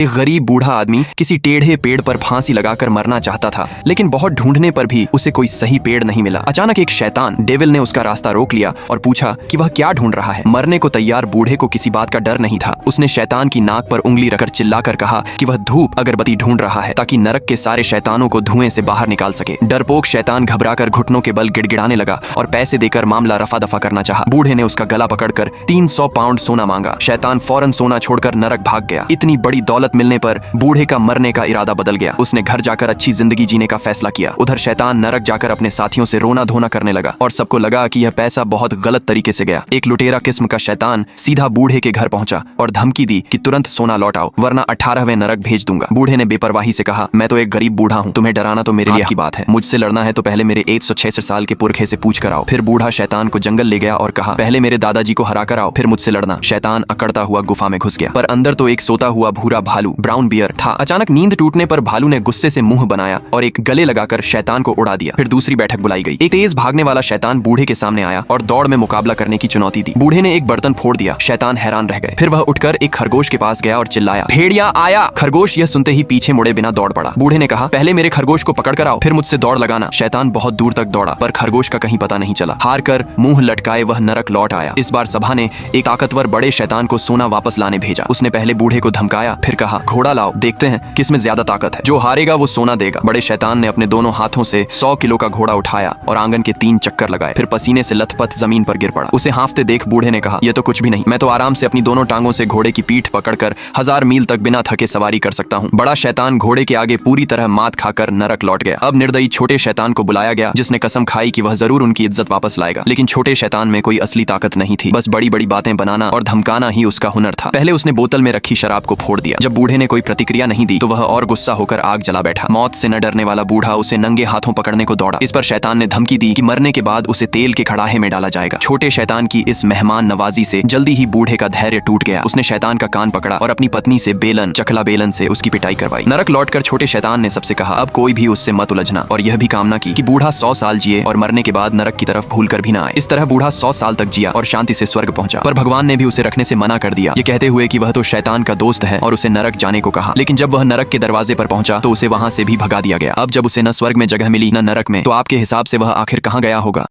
एक गरीब बूढ़ा आदमी किसी टेढ़े पेड़ पर फांसी लगाकर मरना चाहता था, लेकिन बहुत ढूंढने पर भी उसे कोई सही पेड़ नहीं मिला। अचानक एक शैतान डेविल ने उसका रास्ता रोक लिया और पूछा कि वह क्या ढूंढ रहा है। मरने को तैयार बूढ़े को किसी बात का डर नहीं था। उसने शैतान की नाक पर उंगली रखकर चिल्लाकर कहा कि वह धूप अगरबत्ती ढूंढ रहा है ताकि नरक के सारे शैतानों को धुएं से बाहर निकाल सके। डरपोक शैतान घबराकर घुटनों के बल गिड़गिड़ाने लगा और पैसे देकर मामला रफा दफा करना चाहा। बूढ़े ने उसका गला पकड़कर 300 पाउंड सोना मांगा। शैतान फौरन सोना छोड़कर नरक भाग गया। इतनी बड़ी दौलत मिलने पर बूढ़े का मरने का इरादा बदल गया। उसने घर जाकर अच्छी जिंदगी जीने का फैसला किया। उधर शैतान नरक जाकर अपने साथियों से रोना धोना करने लगा और सबको लगा कि यह पैसा बहुत गलत तरीके से गया। एक लुटेरा किस्म का शैतान सीधा बूढ़े के घर पहुंचा और धमकी दी कि तुरंत सोना लौटाओ वरना 18वें नरक भेज दूंगा। बूढ़े ने बेपरवाही से कहा, मैं तो एक गरीब बूढ़ा हूँ, तुम्हें डराना तो मेरे लिए की बात है। मुझसे लड़ना है तो पहले मेरे 166 साल के पुरखे से पूछ कर आओ। फिर बूढ़ा शैतान को जंगल ले गया और कहा, पहले मेरे दादाजी को हरा कर आओ, फिर मुझसे लड़ना। शैतान अकड़ता हुआ गुफा में घुस गया, पर अंदर तो एक सोता हुआ भूरा भालू ब्राउन बियर था। अचानक नींद टूटने पर भालू ने गुस्से से मुंह बनाया और एक गले लगाकर शैतान को उड़ा दिया। फिर दूसरी बैठक बुलाई गई। एक तेज भागने वाला शैतान बूढ़े के सामने आया और दौड़ में मुकाबला करने की चुनौती दी। बूढ़े ने एक बर्तन फोड़ दिया। शैतान हैरान रह गए। फिर वह उठकर एक खरगोश के पास गया और चिल्लाया, भेड़िया आया। खरगोश यह सुनते ही पीछे मुड़े बिना दौड़ पड़ा। बूढ़े ने कहा, पहले मेरे खरगोश को पकड़ कर आओ, फिर मुझसे दौड़ लगाना। शैतान बहुत दूर तक दौड़ा पर खरगोश का कहीं पता नहीं चला। हार कर मुंह लटकाए वह नरक लौट आया। इस बार सभा ने एक ताकतवर बड़े शैतान को सोना वापस लाने भेजा। उसने पहले बूढ़े को धमकाया, फिर कहा, घोड़ा लाओ, देखते हैं किसमें ज्यादा ताकत है। जो हारेगा वो सोना देगा। बड़े शैतान ने अपने दोनों हाथों से 100 किलो का घोड़ा उठाया और आंगन के 3 चक्कर लगाए। फिर पसीने से लथपथ जमीन पर गिर पड़ा। उसे हांफते देख बूढ़े ने कहा, यह तो कुछ भी नहीं, मैं तो आराम से अपनी दोनों टांगों से घोड़े की पीठ पकड़कर 1000 मील तक बिना थके सवारी कर सकता हूँ। बड़ा शैतान घोड़े के आगे पूरी तरह मात खाकर नरक लौट गया। अब निर्दयी छोटे शैतान को बुलाया गया, जिसने कसम खाई कि वह जरूर उनकी इज्जत वापस लाएगा। लेकिन छोटे शैतान में कोई असली ताकत नहीं थी, बस बड़ी बड़ी बातें बनाना और धमकाना ही उसका हुनर था। पहले उसने बोतल में रखी शराब को फोड़ दिया। जब बूढ़े ने कोई प्रतिक्रिया नहीं दी तो वह और गुस्सा होकर आग जला बैठा। मौत से न डरने वाला बूढ़ा उसे नंगे हाथों पकड़ने को दौड़ा। इस पर शैतान ने धमकी दी कि मरने के बाद उसे तेल के कड़ाहे में डाला जाएगा। छोटे शैतान की इस मेहमान नवाजी से जल्दी ही बूढ़े का धैर्य टूट गया। उसने शैतान का कान पकड़ा और अपनी पत्नी से बेलन चकला बेलन से उसकी पिटाई करवाई। नरक लौटकर छोटे शैतान ने सबसे कहा, अब कोई भी उससे मत उलझना, और यह भी कामना की कि बूढ़ा 100 साल जिए और मरने के बाद नरक की तरफ भूल कर भी ना आए। इस तरह बूढ़ा 100 साल तक जिया और शांति से स्वर्ग पहुंचा। पर भगवान ने भी उसे रखने से मना कर दिया, ये कहते हुए कि वह तो शैतान का दोस्त है और उसे नरक जाने को कहा। लेकिन जब वह नरक के दरवाजे पर पहुंचा तो उसे वहां से भी भगा दिया गया। अब जब उसे न स्वर्ग में जगह मिली न नरक में, तो आपके हिसाब से वह आखिर कहाँ गया होगा?